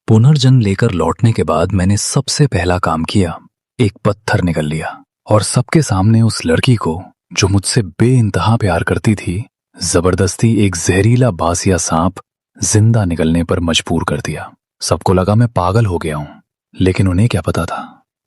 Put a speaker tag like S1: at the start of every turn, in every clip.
S1: पुनर्जन्म लेकर लौटने के बाद मैंने सबसे पहला काम किया, एक पत्थर निगल लिया और सबके सामने उस लड़की को, जो मुझसे बेइंतहा प्यार करती थी, जबरदस्ती एक जहरीला बास या सांप जिंदा निगलने पर मजबूर कर दिया। सबको लगा मैं पागल हो गया हूं, लेकिन उन्हें क्या पता था,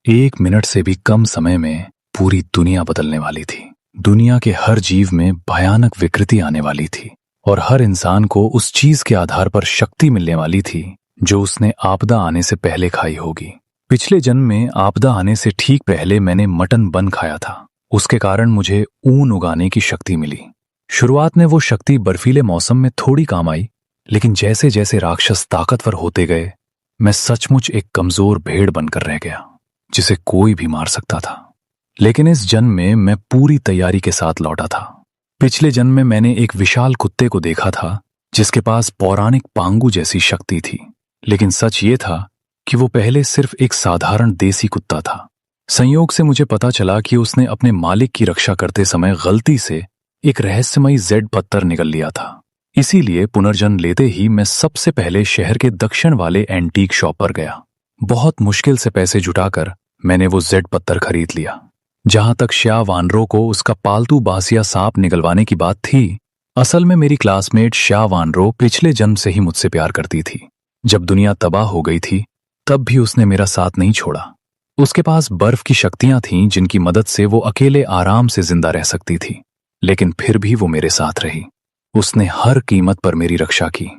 S1: 1 मिनट से भी कम समय में पूरी दुनिया बदलने वाली थी। दुनिया के हर जीव में भयानक विकृति आने वाली थी और हर इंसान को उस चीज के आधार पर शक्ति मिलने वाली थी जो उसने आपदा आने से पहले खाई होगी। पिछले जन्म में आपदा आने से ठीक पहले मैंने मटन बन खाया था। उसके कारण मुझे ऊन उगाने की शक्ति मिली। शुरुआत में वो शक्ति बर्फीले मौसम में थोड़ी काम आई, लेकिन जैसे जैसे राक्षस ताकतवर होते गए, मैं सचमुच एक कमजोर भेड़ बनकर रह गया जिसे कोई भी मार सकता था। लेकिन इस जन्म में मैं पूरी तैयारी के साथ लौटा था। पिछले जन्म में मैंने एक विशाल कुत्ते को देखा था जिसके पास पौराणिक पांगू जैसी शक्ति थी, लेकिन सच ये था कि वो पहले सिर्फ एक साधारण देसी कुत्ता था। संयोग से मुझे पता चला कि उसने अपने मालिक की रक्षा करते समय गलती से एक रहस्यमयी जेड पत्थर निगल लिया था। इसीलिए पुनर्जन्म लेते ही मैं सबसे पहले शहर के दक्षिण वाले एंटीक शॉप पर गया। बहुत मुश्किल से पैसे जुटाकर मैंने वो जेड पत्थर खरीद लिया। जहां तक श्या वानरो को उसका पालतू बासिया सांप निगलवाने की बात थी, असल में मेरी क्लासमेट श्या वानरो पिछले जन्म से ही मुझसे प्यार करती थी। जब दुनिया तबाह हो गई थी, तब भी उसने मेरा साथ नहीं छोड़ा। उसके पास बर्फ की शक्तियां थीं जिनकी मदद से वो अकेले आराम से जिंदा रह सकती थी, लेकिन फिर भी वो मेरे साथ रही। उसने हर कीमत पर मेरी रक्षा की,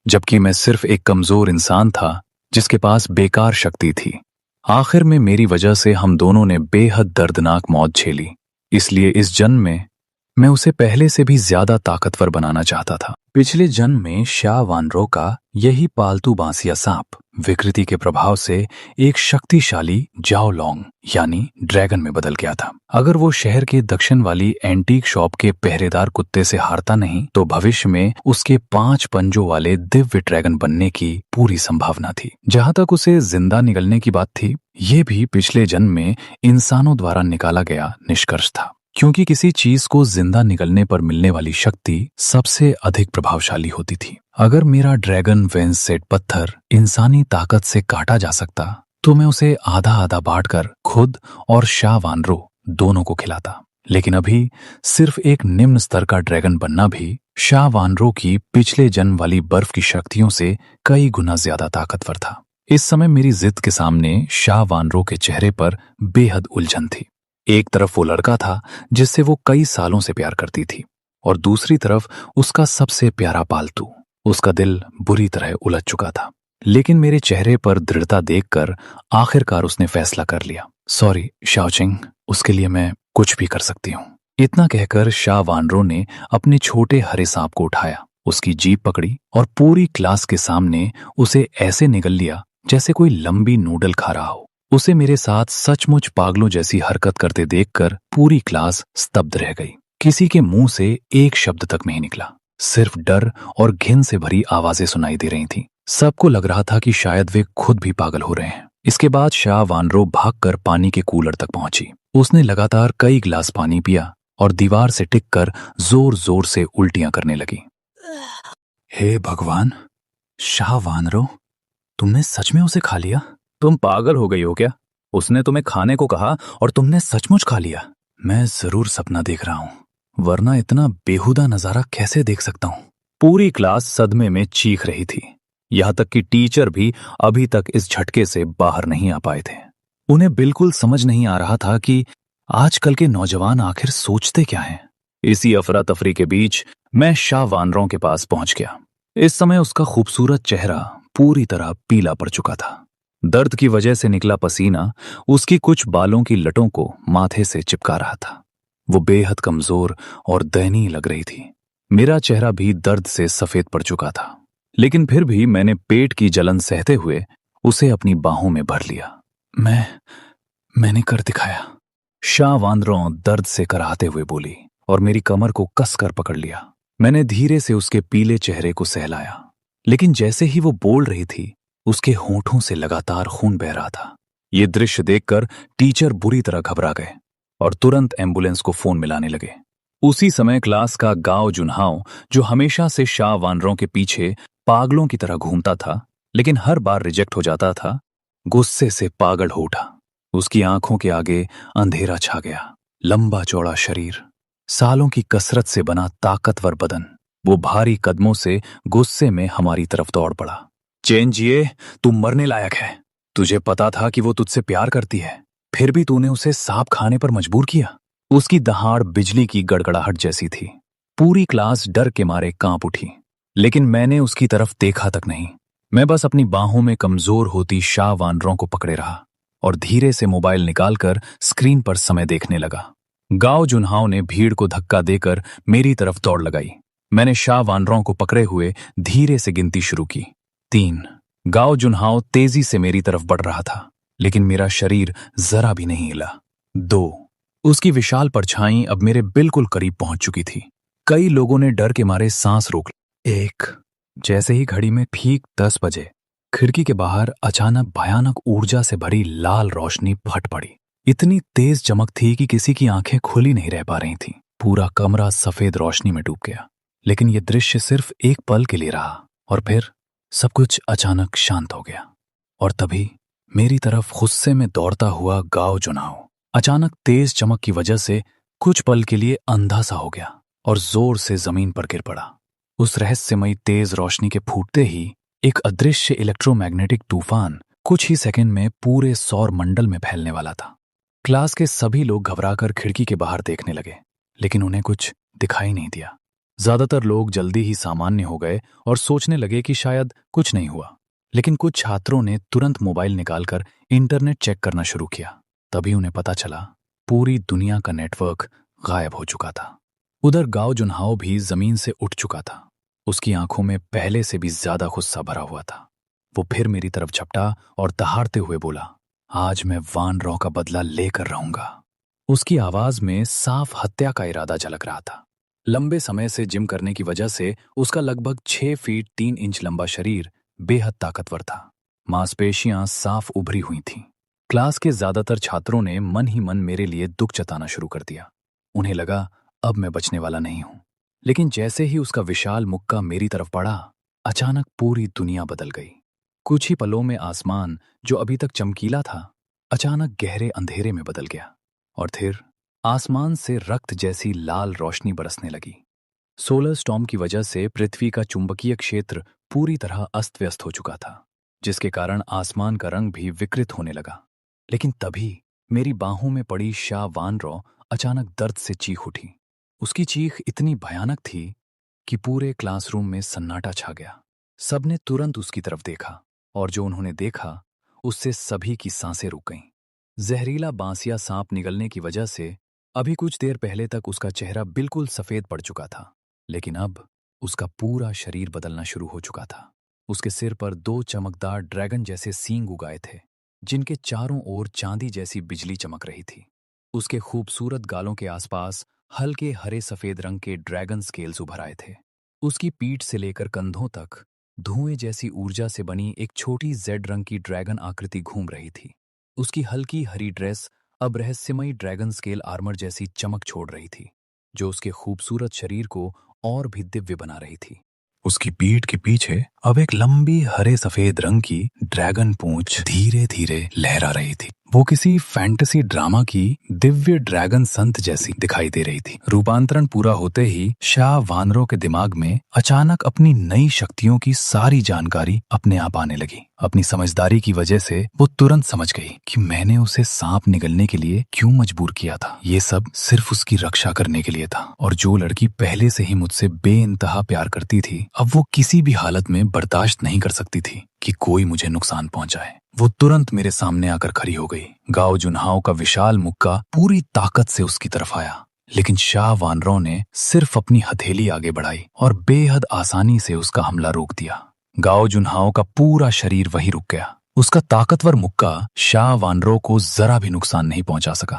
S1: जबकि मैं सिर्फ एक कमजोर इंसान था जिसके पास बेकार शक्ति थी। आखिर में मेरी वजह से हम दोनों ने बेहद दर्दनाक मौत झेली। इसलिए इस जन्म में मैं उसे पहले से भी ज्यादा ताकतवर बनाना चाहता था। पिछले जन्म में श्या वानरो का यही पालतू बांसिया सांप विकृति के प्रभाव से एक शक्तिशाली जाओलोंग यानी ड्रैगन में बदल गया था। अगर वो शहर के दक्षिण वाली एंटीक शॉप के पहरेदार कुत्ते से हारता नहीं, तो भविष्य में उसके 5 पंजों वाले दिव्य ड्रैगन बनने की पूरी संभावना थी। जहां तक उसे जिंदा निगलने की बात थी, ये भी पिछले जन्म में इंसानों द्वारा निकाला गया निष्कर्ष था, क्योंकि किसी चीज को जिंदा निगलने पर मिलने वाली शक्ति सबसे अधिक प्रभावशाली होती थी। अगर मेरा ड्रैगन वेंस सेट पत्थर इंसानी ताकत से काटा जा सकता, तो मैं उसे आधा आधा बांटकर खुद और श्या वानरो दोनों को खिलाता। लेकिन अभी सिर्फ एक निम्न स्तर का ड्रैगन बनना भी श्या वानरो की पिछले जन्म वाली बर्फ की शक्तियों से कई गुना ज्यादा ताकतवर था। इस समय मेरी जिद के सामने श्या वानरो के चेहरे पर बेहद उलझन थी। एक तरफ वो लड़का था जिससे वो कई सालों से प्यार करती थी, और दूसरी तरफ उसका सबसे प्यारा पालतू। उसका दिल बुरी तरह उलझ चुका था, लेकिन मेरे चेहरे पर दृढ़ता देखकर आखिरकार उसने फैसला कर लिया। सॉरी शाओचिंग, उसके लिए मैं कुछ भी कर सकती हूँ। इतना कहकर श्या वानरो ने अपने छोटे हरे सांप को उठाया, उसकी जीभ पकड़ी और पूरी क्लास के सामने उसे ऐसे निगल लिया जैसे कोई लंबी नूडल खा रहा हो। उसे मेरे साथ सचमुच पागलों जैसी हरकत करते देखकर पूरी क्लास स्तब्ध रह गई। किसी के मुंह से एक शब्द तक नहीं निकला, सिर्फ डर और घिन से भरी आवाजें सुनाई दे रही थीं। सबको लग रहा था कि शायद वे खुद भी पागल हो रहे हैं। इसके बाद श्या वानरो भागकर पानी के कूलर तक पहुंची। उसने लगातार कई गिलास पानी पिया और दीवार से टिककर जोर जोर से उल्टियां करने लगी। हे भगवान, श्या वानरो, तुमने सच में उसे खा लिया? तुम पागल हो गई हो क्या? उसने तुम्हें खाने को कहा और तुमने सचमुच खा लिया। मैं जरूर सपना देख रहा हूं, वरना इतना बेहुदा नजारा कैसे देख सकता हूं? पूरी क्लास सदमे में चीख रही थी। यहां तक कि टीचर भी अभी तक इस झटके से बाहर नहीं आ पाए थे। उन्हें बिल्कुल समझ नहीं आ रहा था कि आजकल के नौजवान आखिर सोचते क्या हैं। इसी अफरा तफरी के बीच मैं श्या वानरो के पास पहुंच गया। इस समय उसका खूबसूरत चेहरा पूरी तरह पीला पड़ चुका था। दर्द की वजह से निकला पसीना उसकी कुछ बालों की लटों को माथे से चिपका रहा था। वो बेहद कमजोर और दयनीय लग रही थी। मेरा चेहरा भी दर्द से सफेद पड़ चुका था, लेकिन फिर भी मैंने पेट की जलन सहते हुए उसे अपनी बाहों में भर लिया। मैंने कर दिखाया, श्या वानरो दर्द से कराहते हुए बोली और मेरी कमर को कसकर पकड़ लिया। मैंने धीरे से उसके पीले चेहरे को सहलाया, लेकिन जैसे ही वो बोल रही थी, उसके होंठों से लगातार खून बह रहा था। ये दृश्य देखकर टीचर बुरी तरह घबरा गए और तुरंत एम्बुलेंस को फोन मिलाने लगे। उसी समय क्लास का गाओ जुनहाओ, जो हमेशा से श्या वानरो के पीछे पागलों की तरह घूमता था, लेकिन हर बार रिजेक्ट हो जाता था। गुस्से से पागल हो उठा। उसकी आंखों के आगे अंधेरा छा गया। लंबा चौड़ा शरीर, सालों की कसरत से बना ताकतवर बदन। वो भारी कदमों से गुस्से में हमारी तरफ दौड़ पड़ा। चेन जिए, तू मरने लायक है। तुझे पता था कि वो तुझसे प्यार करती है, फिर भी तूने उसे सांप खाने पर मजबूर किया। उसकी दहाड़ बिजली की गड़गड़ाहट जैसी थी। पूरी क्लास डर के मारे कांप उठी, लेकिन मैंने उसकी तरफ देखा तक नहीं। मैं बस अपनी बाहों में कमजोर होती शाह वानरों को पकड़े रहा और धीरे से मोबाइल निकालकर स्क्रीन पर समय देखने लगा। गांव जुन्हाव ने भीड़ को धक्का देकर मेरी तरफ दौड़ लगाई। मैंने शाह वानरों को पकड़े हुए धीरे से गिनती शुरू की। 3। गांव जुन्हाव तेजी से मेरी तरफ बढ़ रहा था, लेकिन मेरा शरीर जरा भी नहीं हिला। 2। उसकी विशाल परछाई अब मेरे बिल्कुल करीब पहुंच चुकी थी। कई लोगों ने डर के मारे सांस रोक ली। 1। जैसे ही घड़ी में ठीक 10 बजे खिड़की के बाहर अचानक भयानक ऊर्जा से भरी लाल रोशनी फट पड़ी। इतनी तेज चमक थी कि किसी की आंखें खुली नहीं रह पा रही थीं। पूरा कमरा सफेद रोशनी में डूब गया। लेकिन यह दृश्य सिर्फ एक पल के लिए रहा और फिर सब कुछ अचानक शांत हो गया। और तभी मेरी तरफ गुस्से में दौड़ता हुआ गांव जुन्हाव अचानक तेज चमक की वजह से कुछ पल के लिए अंधा सा हो गया और जोर से जमीन पर गिर पड़ा। उस रहस्यमयी तेज रोशनी के फूटते ही एक अदृश्य इलेक्ट्रोमैग्नेटिक तूफान कुछ ही सेकंड में पूरे सौर मंडल में फैलने वाला था। क्लास के सभी लोग घबराकर खिड़की के बाहर देखने लगे, लेकिन उन्हें कुछ दिखाई नहीं दिया। ज्यादातर लोग जल्दी ही सामान्य हो गए और सोचने लगे कि शायद कुछ नहीं हुआ। लेकिन कुछ छात्रों ने तुरंत मोबाइल निकालकर इंटरनेट चेक करना शुरू किया। तभी उन्हें पता चला पूरी दुनिया का नेटवर्क गायब हो चुका था। उधर गांव जुन्हाव भी जमीन से उठ चुका था। उसकी आंखों में पहले से भी ज्यादा गुस्सा भरा हुआ था। वो फिर मेरी तरफ झपटा और दहाड़ते हुए बोला, आज मैं वानरों का बदला लेकर रहूंगा। उसकी आवाज में साफ हत्या का इरादा झलक रहा था। लंबे समय से जिम करने की वजह से उसका लगभग 6 फीट 3 इंच लंबा शरीर बेहद ताकतवर था। मांसपेशियां साफ उभरी हुई थीं। क्लास के ज्यादातर छात्रों ने मन ही मन मेरे लिए दुख जताना शुरू कर दिया। उन्हें लगा अब मैं बचने वाला नहीं हूं। लेकिन जैसे ही उसका विशाल मुक्का मेरी तरफ पड़ा, अचानक पूरी दुनिया बदल गई। कुछ ही पलों में आसमान, जो अभी तक चमकीला था, अचानक गहरे अंधेरे में बदल गया और फिर आसमान से रक्त जैसी लाल रोशनी बरसने लगी। सोलर स्टॉर्म की वजह से पृथ्वी का चुंबकीय क्षेत्र पूरी तरह अस्त व्यस्त हो चुका था, जिसके कारण आसमान का रंग भी विकृत होने लगा। लेकिन तभी मेरी बाहों में पड़ी शाह वानरो अचानक दर्द से चीख उठी। उसकी चीख इतनी भयानक थी कि पूरे क्लासरूम में सन्नाटा छा गया। सबने तुरंत उसकी तरफ देखा और जो उन्होंने देखा उससे सभी की सांसें रुक गईं। जहरीला बांसिया सांप निगलने की वजह से अभी कुछ देर पहले तक उसका चेहरा बिल्कुल सफेद पड़ चुका था, लेकिन अब उसका पूरा शरीर बदलना शुरू हो चुका था। उसके सिर पर 2 चमकदार ड्रैगन जैसे सींग उगाए थे, जिनके चारों ओर चांदी जैसी बिजली चमक रही थी। उसके खूबसूरत गालों के आसपास हल्के हरे सफेद रंग के ड्रैगन स्केल्स उभर आए थे। उसकी पीठ से लेकर कंधों तक धुएं जैसी ऊर्जा से बनी एक छोटी जेड रंग की ड्रैगन आकृति घूम रही थी। उसकी हल्की हरी ड्रेस अब रहस्यमयी ड्रैगन स्केल आर्मर जैसी चमक छोड़ रही थी, जो उसके खूबसूरत शरीर को और भी दिव्य बना रही थी। उसकी पीठ के पीछे अब एक लंबी हरे सफेद रंग की ड्रैगन पूंछ धीरे धीरे लहरा रही थी। वो किसी फैंटेसी ड्रामा की दिव्य ड्रैगन संत जैसी दिखाई दे रही थी। रूपांतरण पूरा होते ही शाह वानरों के दिमाग में अचानक अपनी नई शक्तियों की सारी जानकारी अपने आप आने लगी। अपनी समझदारी की वजह से वो तुरंत समझ गई कि मैंने उसे सांप निगलने के लिए क्यों मजबूर किया था। ये सब सिर्फ उसकी रक्षा करने के लिए था। और जो लड़की पहले से ही मुझसे बेइंतहा प्यार करती थी, अब वो किसी भी हालत में बर्दाश्त नहीं कर सकती थी कि कोई मुझे नुकसान पहुंचाए। वो तुरंत मेरे सामने आकर खड़ी हो गई। गांव जुन्हाव का विशाल मुक्का पूरी ताकत से उसकी तरफ आया, लेकिन शाह वानरों ने सिर्फ अपनी हथेली आगे बढ़ाई और बेहद आसानी से उसका हमला रोक दिया। गांव जुन्हाव का पूरा शरीर वहीं रुक गया। उसका ताकतवर मुक्का शाह वानरों को जरा भी नुकसान नहीं पहुंचा सका।